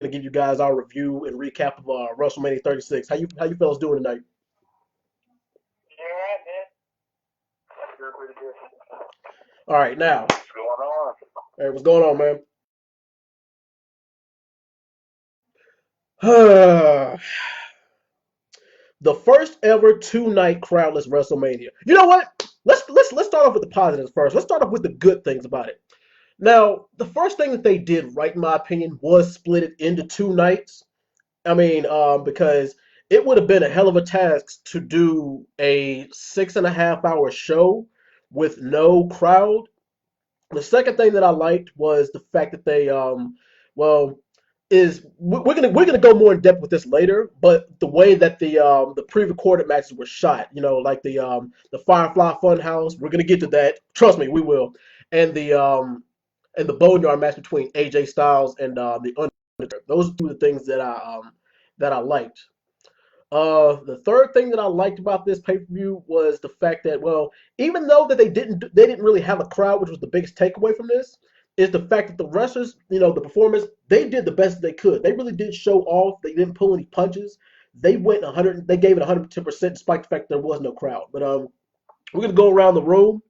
to give you guys our review and recap of WrestleMania 36. How you fellas doing tonight? Yeah, man. Doing pretty good. All right, now, What's going on? hey, what's going on, man? The first ever two-night crowdless WrestleMania. You know what? Let's start off with the positives first. Let's start off with the good things about it. Now, the first thing that they did right, in my opinion, was split it into two nights. I mean, because it would have been a hell of a task to do a 6.5 hour show with no crowd. The second thing that I liked was the fact that they, well, we're gonna go more in depth with this later, but the way that the pre-recorded matches were shot, like the Firefly Funhouse, we're gonna get to that. Trust me, we will. And the Boneyard match between AJ Styles and the Undertaker. Those are two of the things that I liked. The third thing that I liked about this pay per view was the fact that, well, even though that they didn't really have a crowd, which was the biggest takeaway from this, is the fact that the wrestlers, the performers, they did the best they could. They really did show off. They didn't pull any punches. They went 100. They gave it 110% despite the fact there was no crowd. But we're gonna go around the room.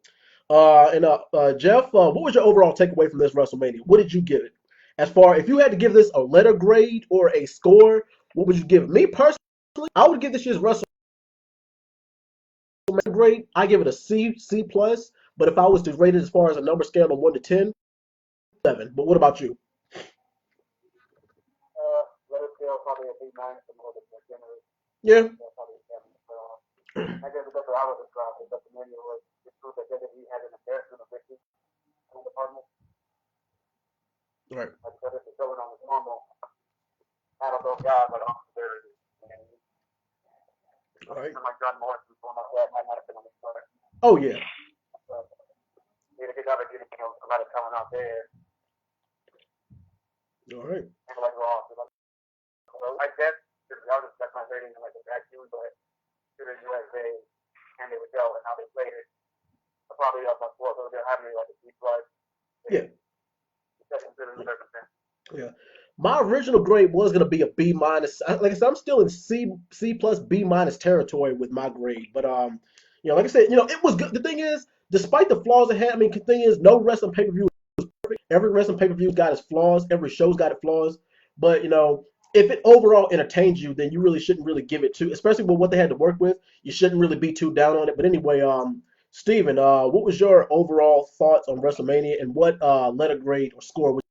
Jeff, what was your overall takeaway from this WrestleMania? What did you give it? As far if you had to give this a letter grade or a score, what would you give it? Me personally, I would give this year's WrestleMania grade. I give it a C plus. But if I was to rate it as far as a number scale of 1 to 10, 7. But what about you? Let us go probably a B minus and a little bit more generous. Yeah. Probably a 7. So, I guess that's what I would describe it. But the menu was the proof that WWE had an embarrassment of riches in the department. All right. Like I said, if it's going on the normal, I don't know guys like Austin Theory. And All right. like John Morrison, someone like that, might not have been on the start. Oh yeah. But did a good job of getting somebody coming out there All right. and like Raw. So, like that, that's my rating in like a vacuum, but to the USA and they would go and how they played it. I probably up my four, so they're having like a C plus. Yeah. Considering the circumstance. Yeah. My original grade was gonna be a B minus. Like I said, I'm still in C plus B minus territory with my grade. But like I said, it was good. The thing is, despite the flaws it had, I mean, the thing is, no wrestling pay per view is perfect. Every wrestling pay per view got its flaws. Every show's got its flaws. But if it overall entertains you, then you really shouldn't really give it to, especially with what they had to work with. You shouldn't really be too down on it. But anyway, Steven, what was your overall thoughts on WrestleMania, and what letter grade or score would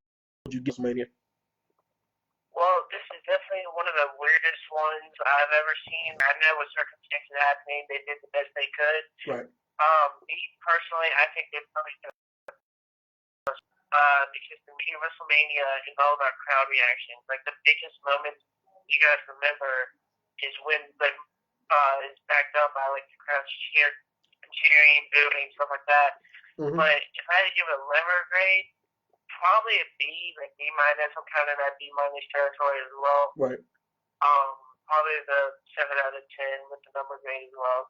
you give WrestleMania? Well, this is definitely one of the weirdest ones I've ever seen. I know with circumstances happening, they did the best they could. Right. Me personally, I think they probably could. Because to me, WrestleMania involved our crowd reactions. Like the biggest moment you guys remember is when the is backed up by like the crowd cheering, booing, stuff like that. Mm-hmm. But if I had to give it a letter grade, probably a B, like B minus. I'm kind of in that B minus territory as well. Right. Probably the 7 out of 10 with the number grade as well.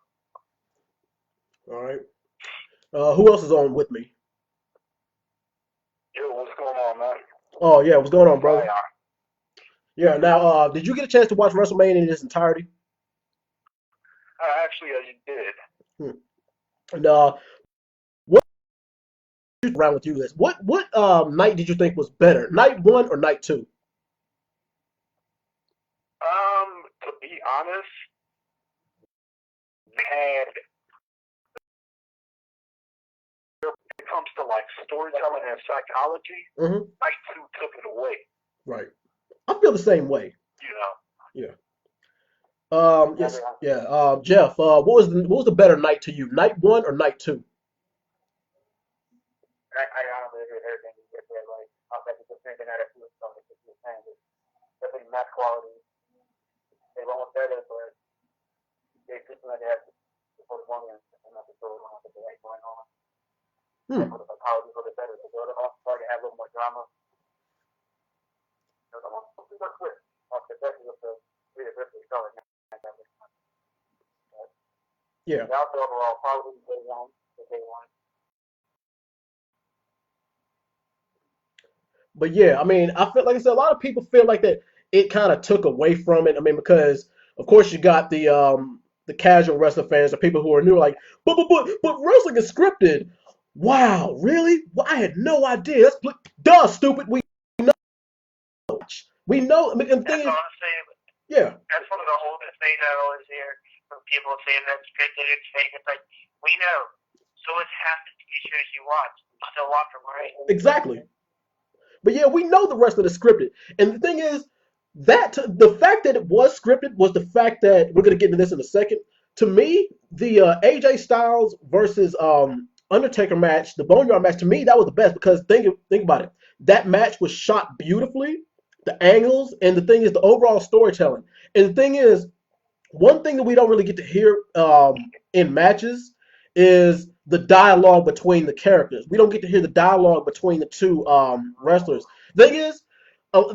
All right. Who else is on with me? Yo, what's going on, man? Oh yeah, what's going on, brother? Right. Yeah. Now, did you get a chance to watch WrestleMania in its entirety? Actually, I did. And what around with you this? What night did you think was better? Night one or night two? To be honest, and when it comes to like storytelling and psychology, Mm-hmm. night two took it away. Right. I feel the same way. You know. Yeah. Yes. Yeah. Jeff. What was the better night to you? Night one or night two? I honestly agree with everything you said there. Like, I think it's the same thing that I do with something that you're saying. Definitely match quality. They went with better, but they just like they had the first one and not the third one. I think they had going on. Hmm. For the psychology for the better. The third one started to have a little more drama. I want to see that quick. Especially with the realistic story. Yeah. The also overall probably day one. But yeah, I mean, I feel like I said, a lot of people feel like that it kind of took away from it. I mean, because of course you got the casual wrestling fans, the people who are new, like, but wrestling is scripted. Wow, really? Well, I had no idea. Duh, stupid. We know. I mean, and the thing That's is, honestly, yeah, that's one of the oldest things I always hear from people saying that scripted it's fake. It's like, we know. So it's half the TV shows you watch. You still watch them, right? exactly. But yeah, we know the rest of the scripted. And the thing is, that the fact that it was scripted was the fact that we're gonna get into this in a second. To me, the AJ Styles versus Undertaker match, the Boneyard match, to me that was the best because think about it. That match was shot beautifully, the angles, and the thing is the overall storytelling. And the thing is, one thing that we don't really get to hear in matches is the dialogue between the characters. We don't get to hear the dialogue between the two wrestlers. The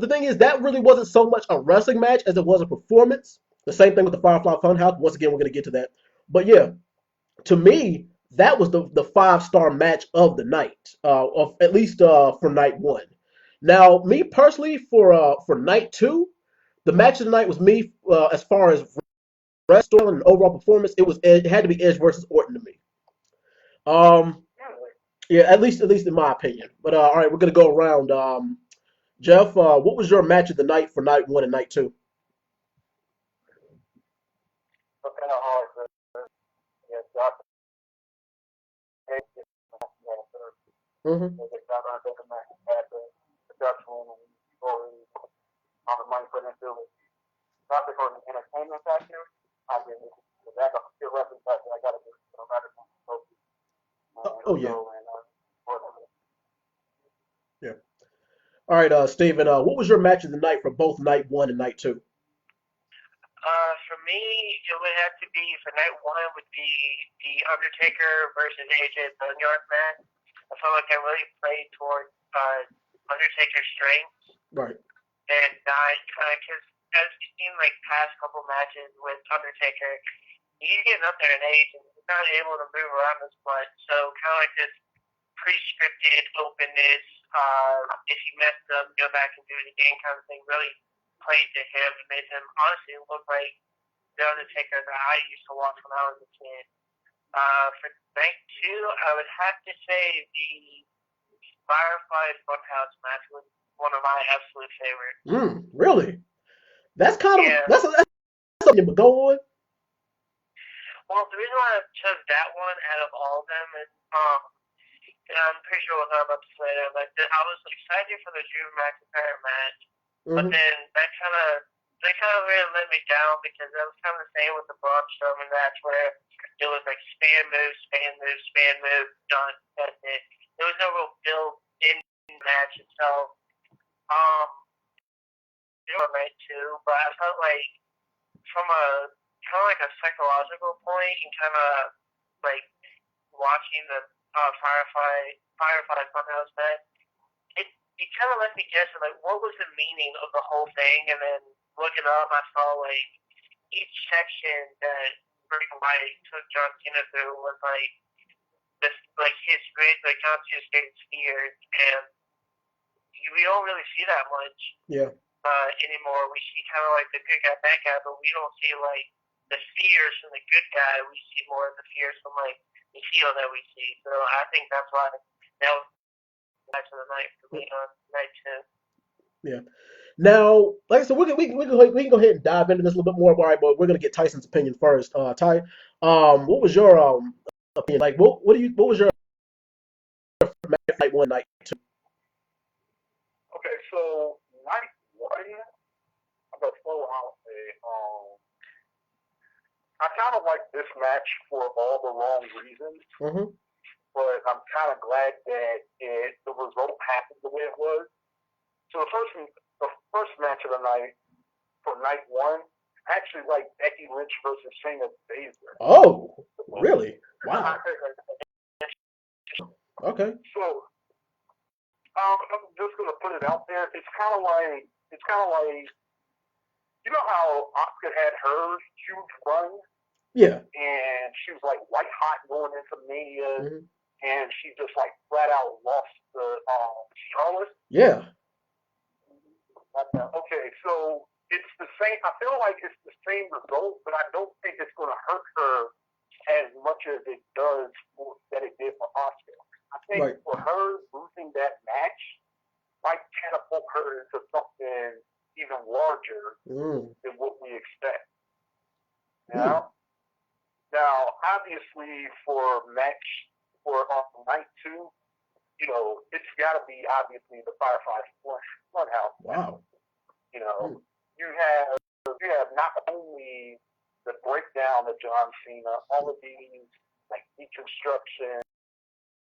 thing is that really wasn't so much a wrestling match as it was a performance. The same thing with the Firefly Funhouse. Once again, we're going to get to that. But yeah, to me, that was the 5-star match of the night, of at least for night one. Now, me personally, for night two, the match of the night was me as far as story and overall performance, it had to be Edge versus Orton to me. Um, yeah, at least in my opinion. But all right, we're gonna go around. Jeff, what was your match of the night for night one and night two? So kind of hard to get Josh Hayes get Mm-hmm. they get Josh on second match at the production and story on the money put into it. Not for an entertainment factor. I mean, that's a pure wrestling factor. I got to do it no matter what. Oh yeah, So, and yeah. All right, Steven, what was your match of the night for both night one and night two? For me, it would have to be for night one would be the Undertaker versus AJ Boneyard match. I felt like I really played towards Undertaker's strengths Right. and died kind of because as you've seen like past couple matches with Undertaker, he's getting up there in age and he's not able to move around as much. So kind of like this pre-scripted openness. If he messed up, go back and do it again kind of thing. Really played to him and made him honestly look like the Undertaker that I used to watch when I was a kid. For night two, I would have to say the Firefly Funhouse match was one of my absolute favorites. Really? That's kind of Yeah. that's something. But go on. Well, the reason why I chose that one out of all of them is, and I'm pretty sure we'll talk about this later, but I was excited for the Drew McIntyre match, but Mm-hmm. then that kind of really let me down because that was kind of the same with the Braun Strowman match where it was like spam move, spam move, spam move, done. That's it. There was no real build in the match itself. Um, it was night too, but I felt like from a kind of like a psychological point and kind of like watching the Firefly Funhouse match, it kind of left me guessing like what was the meaning of the whole thing, and then looking up, I saw like each section that Bray Wyatt took John Cena through was like this, like his great, like John Cena's greatest fears, and we don't really see that much Yeah. anymore. We see kind of like the good guy, bad guy, but we don't see like the fears from the good guy. We see more of the fears from like the heel that we see. So I think that's why that was the match of the night for me on night two. Yeah. Now, like I said, we can go ahead and dive into this a little bit more. All right, but we're gonna get Tyson's opinion first. Ty, what was your opinion? Like, what was your night one, night two? Okay, so night one, I'm gonna throw out a I kind of like this match for all the wrong reasons, Mm-hmm. but I'm kind of glad that the result happened the way it was. So the first match of the night for night one, I actually like Becky Lynch versus Shayna Baszler. Oh, really? Wow. Okay. So I'm just gonna put it out there. It's kind of like you know how Asuka had her huge run Yeah. and she was like white hot going into Mania, Mm-hmm. and she just like flat out lost the Charlotte. Yeah. Okay, so it's the same. I feel like it's the same result, but I don't think it's going to hurt her as much as it does that it did for Oscar. I think Right. for her losing that match might catapult her into something even larger Mm. than what we expect. You Mm. know? Now, obviously, for match for night two, it's got to be obviously the Firefly Funhouse match. Wow. You know, Mm. you have not only the breakdown of John Cena, all of these like deconstruction,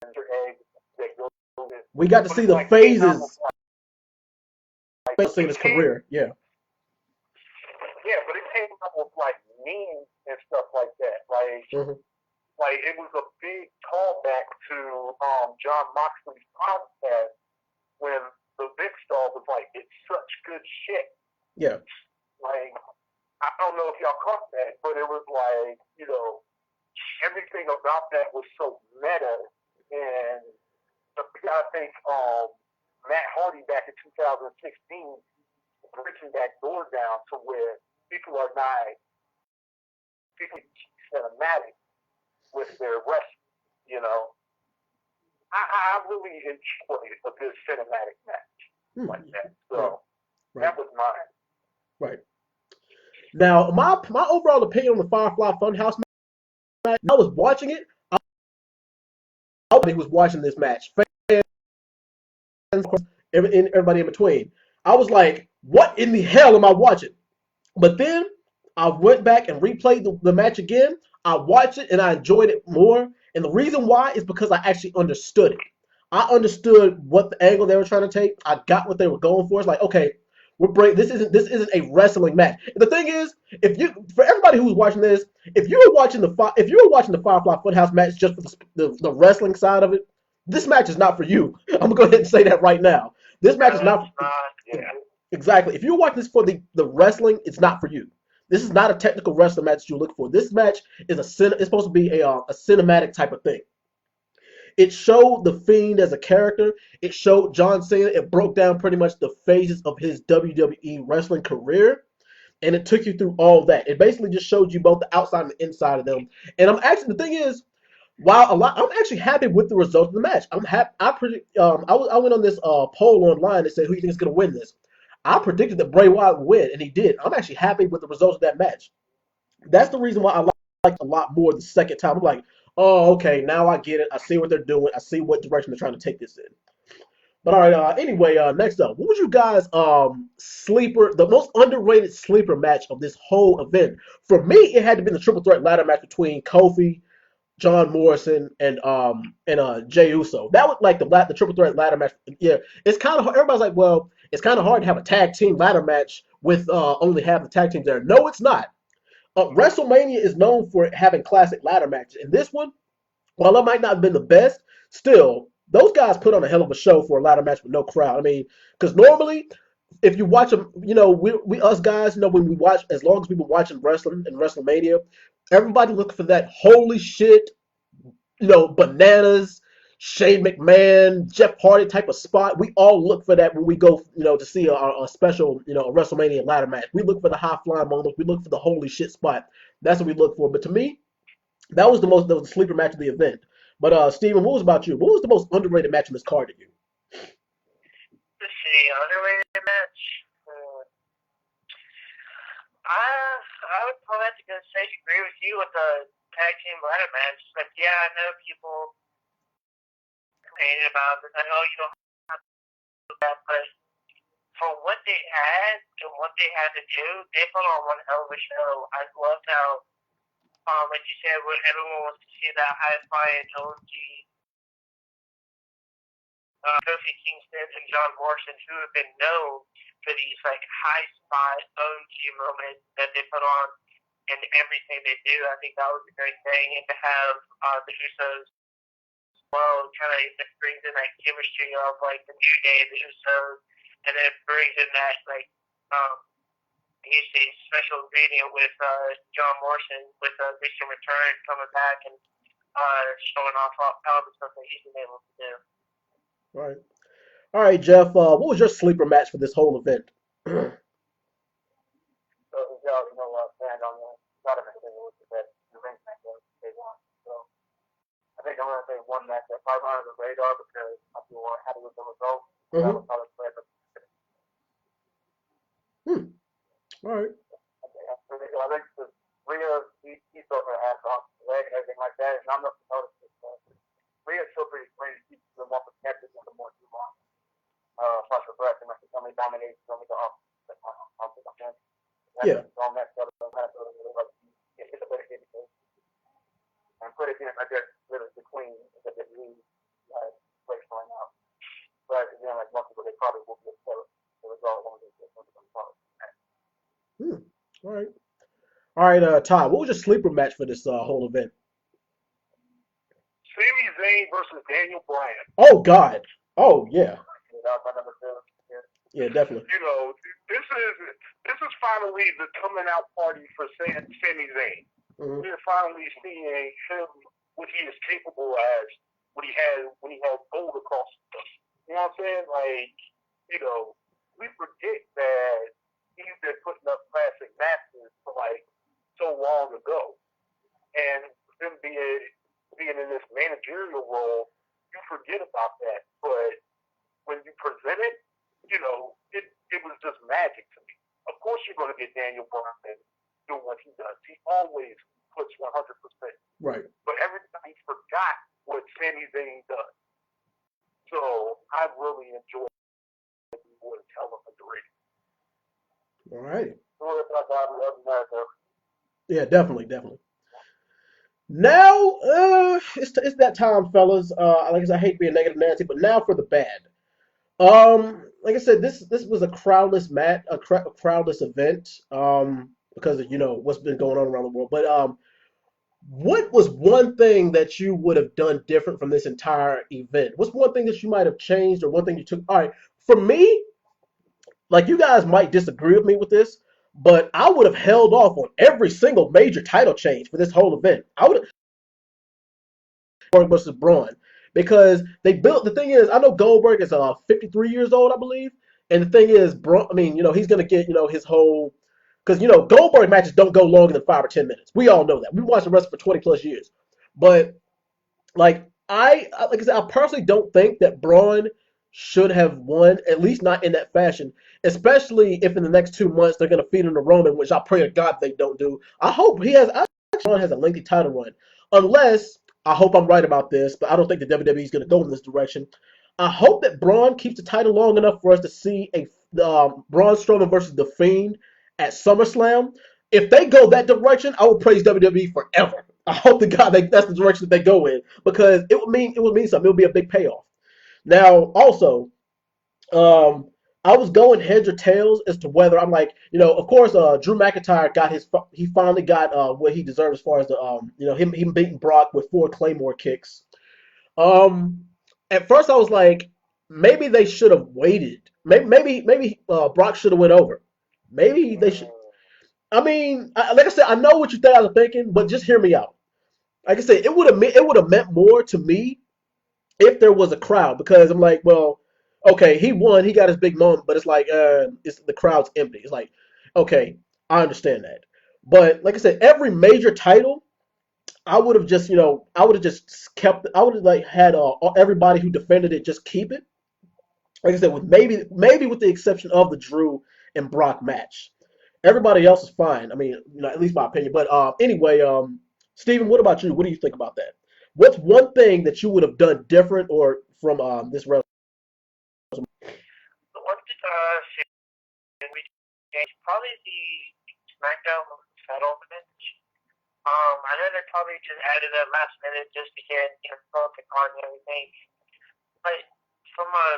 eggs that go with it, We got to but see it's the like came out with phases like of it his came, career. Yeah. yeah, but it came out with like memes and stuff like that. Hmm. Like it was a big callback to John Moxley's podcast when the big star was like, "It's such good shit." Yeah. Like I don't know if y'all caught that, but it was like everything about that was so meta, and you gotta think Matt Hardy back in 2016 breaking that door down to where people are not people cinematic with their wrestling. You know, I really enjoyed a good cinematic match Mm. like that. Right. So Right. that was mine. Right. Now, my overall opinion on the Firefly Funhouse match, I was watching it. I was watching this match. Fans, everybody in between. I was like, what in the hell am I watching? But then I went back and replayed the match again. I watched it and I enjoyed it more. And the reason why is because I actually understood it. I understood what the angle they were trying to take. I got what they were going for. It's like, okay, this isn't a wrestling match. And the thing is, if you for everybody who's watching this, if you were watching the Firefly Funhouse match just for the wrestling side of it, this match is not for you. I'm gonna go ahead and say that right now. This match is not Yeah. exactly. If you're watching this for the wrestling, it's not for you. This is not a technical wrestling match you look for. This match is it's supposed to be a cinematic type of thing. It showed the Fiend as a character. It showed John Cena. It broke down pretty much the phases of his WWE wrestling career, and it took you through all that. It basically just showed you both the outside and the inside of them. And the thing is, I'm actually happy with the result of the match. I'm happy. I went on this poll online that said who you think is going to win this. I predicted that Bray Wyatt would win, and he did. I'm actually happy with the results of that match. That's the reason why I like it a lot more the second time. I'm like, oh, okay, now I get it. I see what they're doing. I see what direction they're trying to take this in. But all right, anyway, next up, what was you guys the most underrated sleeper match of this whole event? For me, it had to be the triple threat ladder match between Kofi, John Morrison, and Jey Uso. That was like the triple threat ladder match. Yeah, it's kind of everybody's like, well, it's kind of hard to have a tag team ladder match with only half the tag teams there. No, it's not. WrestleMania is known for having classic ladder matches, and this one, while it might not have been the best, still those guys put on a hell of a show for a ladder match with no crowd. I mean, because normally if you watch them, we us guys, when we watch, as long as we've been watching wrestling and WrestleMania, everybody looking for that holy shit, bananas, Shane McMahon, Jeff Hardy type of spot. We all look for that when we go, to see a special, a WrestleMania ladder match. We look for the high flying moments. We look for the holy shit spot. That's what we look for. But to me, that was the sleeper match of the event. But Steven, what was about you? What was the most underrated match in this card to you? Let's see, underrated match. I would probably have to go say agree with you with the tag team ladder match. Like, yeah, I know people complaining about it. I know you don't have to do that, but for what they had and what they had to do, they put on one hell of a show. I loved how, like you said, when everyone wants to see that high flying OG Kofi Kingston and John Morrison, who have been known for these like high spot OG moments that they put on in everything they do. I think that was a great thing, and to have the Usos, well, kind of brings in that chemistry of like the New Day, the Usos, and then it brings in that like he's a special ingredient with John Morrison with recent return coming back and showing off all the stuff that he's been able to do. All right. All right, Jeff. What was your sleeper match for this whole event? So y'all, stand on the lot of it, which is that the ring match that they won. So I think I'm gonna say one match that probably on the radar because I feel more happy with the result. That Mm-hmm. was solid play, but Hmm. All right. I think the Rhea, he throws her ass off the leg and everything like that. And I'm not noticing this. Rhea's still pretty great. She's the more protected and the more too long. Plus her breath, and like the only dominates, the only go off. Off the fence. That's Yeah. all that stuff. It's a better indication. And put it in, I guess, really the queen is a bit new place right now. But again, like most people, they probably will get the result when they get something from Hmm. All right. All right. Todd, what was your sleeper match for this whole event? Sami Zayn versus Daniel Bryan. Oh God. Oh yeah. my number two. Yeah. Yeah. Definitely. You know, this is finally the coming out party for Sami Zayn. Mm-hmm. We're finally seeing him what he is capable as when he had gold across the. You know what I'm saying? Like, we forget that he's been putting up classic matches for like so long ago. And him being in this managerial role, you forget about that. But when you present it, it was just magic to me. Of course, you're going to get Daniel Bryan doing what he does. He always puts 100%. Right. But everybody forgot what Sami Zayn does. So I really enjoyed it. It was hell of a great. All right. America. Yeah. Definitely. Definitely. Now, it's that time, fellas. Like I said, I hate being negative Nancy, but now for the bad. Like I said, this was a crowdless a crowdless event. Because of what's been going on around the world. But what was one thing that you would have done different from this entire event? What's one thing that you might have changed, or one thing you took? All right, for me, like you guys might disagree with me with this, but I would have held off on every single major title change for this whole event. I would have Goldberg versus Braun because they built. The thing is, I know Goldberg is 53 years old, I believe, and the thing is, Braun. I mean, he's gonna get his whole because Goldberg matches don't go longer than 5 or 10 minutes. We all know that. We've watched the wrestling for 20 plus years, but like I said, I personally don't think that Braun should have won, at least not in that fashion. Especially if in the next 2 months they're going to feed him to Roman, which I pray to God they don't do. I hope he has. I think Braun has a lengthy title run, unless I hope I'm right about this, but I don't think the WWE is going to go in this direction. I hope that Braun keeps the title long enough for us to see a Braun Strowman versus the Fiend at SummerSlam. If they go that direction, I will praise WWE forever. I hope to God that's the direction that they go in because it would mean something. It would be a big payoff. Now, also, I was going heads or tails as to whether I'm like, of course, Drew McIntyre he finally got what he deserved as far as the him beating Brock with 4 Claymore kicks. Um, at first I was like, maybe they should have waited. Maybe Brock should have went over. Maybe they should. I mean, like I said, I know what you guys are thinking, but just hear me out. Like I said, it would have meant more to me if there was a crowd because I'm like, well, okay, he won, he got his big moment, but it's like, it's the crowd's empty. It's like, okay, I understand that, but like I said, every major title, I would have just kept, I would have like had everybody who defended it just keep it. Like I said, with maybe with the exception of the Drew and Brock match. Everybody else is fine. I mean, at least my opinion. But anyway, Steven, what about you? What do you think about that? What's one thing that you would have done different or from this wrestling? The one we changed probably the SmackDown settlement. I know they probably just added that last minute just to get the card and everything. But from a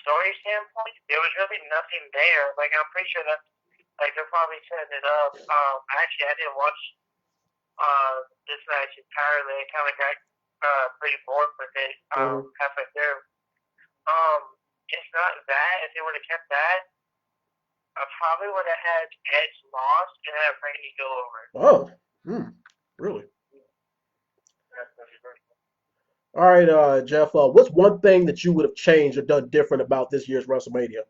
story standpoint, there was really nothing there. Like I'm pretty sure that like they're probably setting it up. Actually, I didn't watch this match entirely. I kind of got pretty bored with it Mm-hmm. halfway through. Um, it's not that. If they would have kept that, I probably would have had Edge lost and have Randy go over. Oh, really? All right, Jeff. What's one thing that you would have changed or done different about this year's WrestleMania?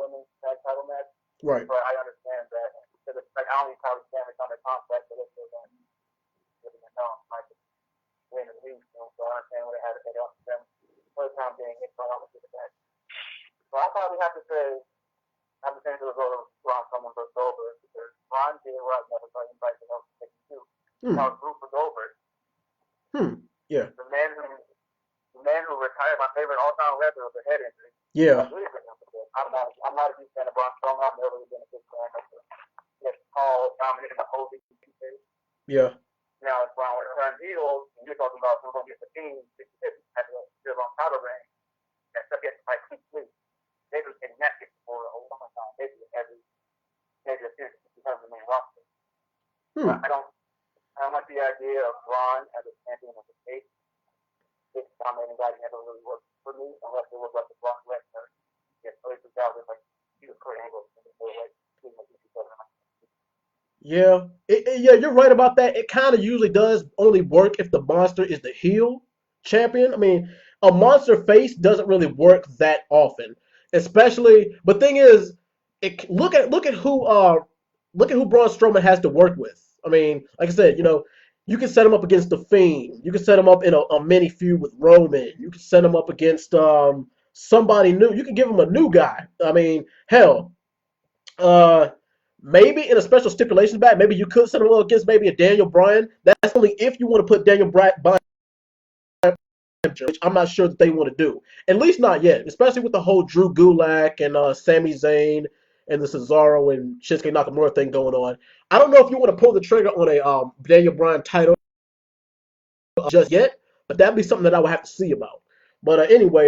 women's tag title match. Right. But I understand that because it's like I don't even probably stand on the contract, but it's still going to like win and lose. So I understand what they had to say off them for the time being. It's not going to get it back. So I probably have to say. I'm saying to the vote of Ron someone goes over because Ron did right never got invited to those 62. Now Bruce was over. Yeah. The man who retired my favorite all-time wrestler with a head injury. Yeah. I'm not a big fan of Braun Strowman. I've never really been a big fan of him. Yes, Paul dominated the whole league. Yeah. Now it's Braun returned heel, and you're talking about who's going to get the team 50-50 at the still on title reign. And stuff gets like complete. They was getting that for a long time. Maybe every major series because of the main roster. But I don't like the idea of Braun as a champion of the state. This dominating guy never really worked for me unless it was like the Brock Lesnar. Yeah, early 2000s, like he was Kurt Angle in the like Yeah. Yeah, you're right about that. It kind of usually does only work if the monster is the heel champion. I mean, a monster face doesn't really work that often, especially. But thing is, look at who Braun Strowman has to work with. I mean, like I said, you can set him up against the Fiend. You can set him up in a mini feud with Roman. You can set him up against somebody new. You can give him a new guy. I mean, hell, uh, maybe in a special stipulations match, maybe you could set him up against maybe a Daniel Bryan. That's only if you want to put Daniel Bryan, which I'm not sure that they want to do. At least not yet, especially with the whole Drew Gulak and Sami Zayn and the Cesaro and Shinsuke Nakamura thing going on. I don't know if you want to pull the trigger on a Daniel Bryan title just yet, but that'd be something that I would have to see about. But anyway,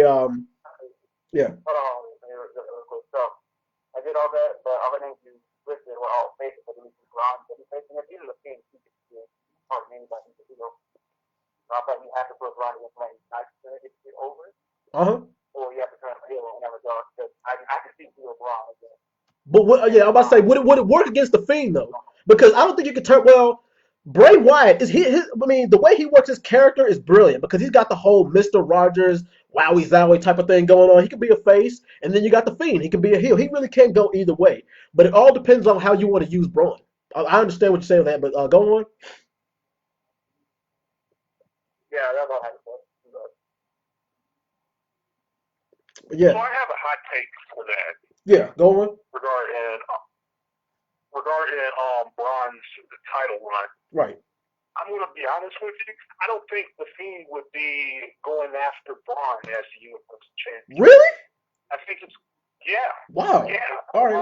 yeah. So I did all that, but all the names you listed were all fake. But he was Braun, but he's facing it. These are the things he could do. Hard names like he's a hero. I thought you have to put Braun against Randy Knight to get over. Or you have to turn heel and never go. Because I can see heel Braun again. But I'm about to say, would it work against the Fiend though? Because I don't think you could turn. Well, Bray Wyatt is I mean, the way he works his character is brilliant because he's got the whole Mister Rogers wowie zowie type of thing going on. He could be a face, and then you got the Fiend. He can be a heel. He really can go either way. But it all depends on how you want to use Braun. I understand what you're saying with that, but go on. Yeah, that's all I have to say. Yeah. So I have a hot take for that. Yeah, go on. Regarding Braun's title run. Right. I'm going to be honest with you. I don't think the Fiend would be going after Braun as the Universal Champion. Really? I think it's Wow. Yeah. All right.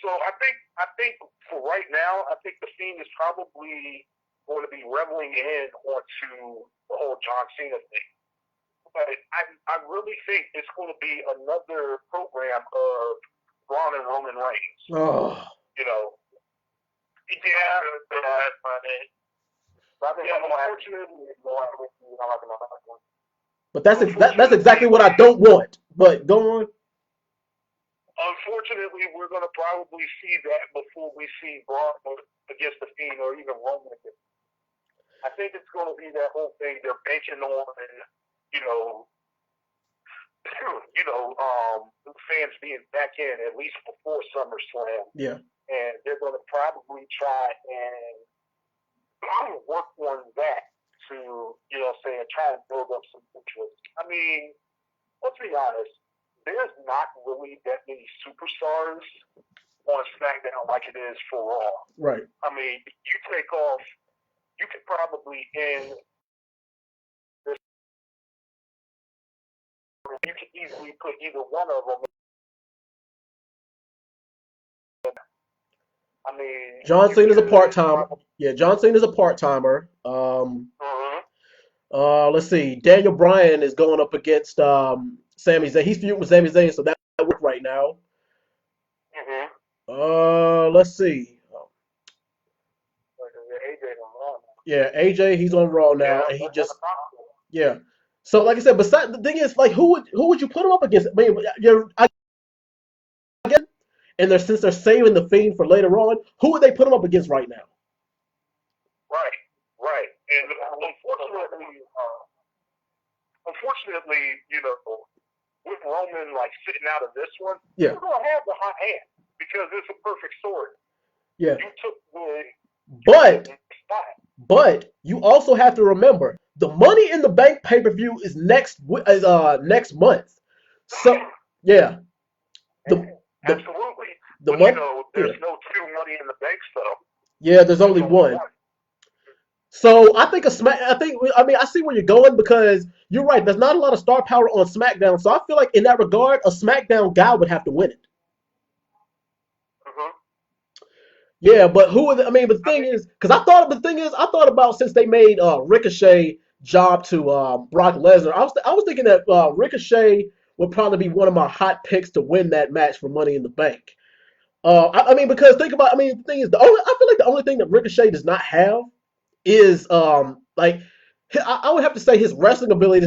So I think for right now, I think the Fiend is probably going to be reveling in onto the whole John Cena thing. But I really think it's going to be another program of Braun and Roman Reigns. Oh. You know. Yeah, that's funny. But that's exactly what I don't want. But go on. Unfortunately, we're going to probably see that before we see Braun against the Fiend or even Roman against. I think it's going to be that whole thing they're banking on, fans being back in at least before SummerSlam. Yeah. And they're going to probably try and work on that to, try and build up some interest. I mean, let's be honest. There's not really that many superstars on SmackDown like it is for Raw. Right. I mean, you could probably end this. You could easily put either one of them. I mean, John Cena's a part-timer. Yeah, John Cena's a part-timer. Let's see. Daniel Bryan is going up against Sami Zayn. He's feuding with Sami Zayn, so that works right now. Let's see. Yeah, AJ, he's on Raw now, and he just So, like I said, besides the thing is, like, who would you put him up against? I mean, since they're saving the Fiend for later on, who would they put him up against right now? Right, and unfortunately, with Roman like sitting out of this one, Yeah. you're gonna have the hot hand because it's a perfect story. Yeah. You took the But you also have to remember the Money in the Bank pay-per-view is next month. So yeah, the absolutely. the But month there's yeah. no two Money in the Bank stuff. Yeah, there's only one. So I think I see where you're going because you're right. There's not a lot of star power on SmackDown. So I feel like in that regard, a SmackDown guy would have to win it. Mm-hmm. Yeah, but who are the, I mean, but the thing is, because I thought about since they made Ricochet job to Brock Lesnar, I was thinking that Ricochet would probably be one of my hot picks to win that match for Money in the Bank. I mean, because think about, I mean, the thing is, I feel like the only thing that Ricochet does not have is like I would have to say his wrestling ability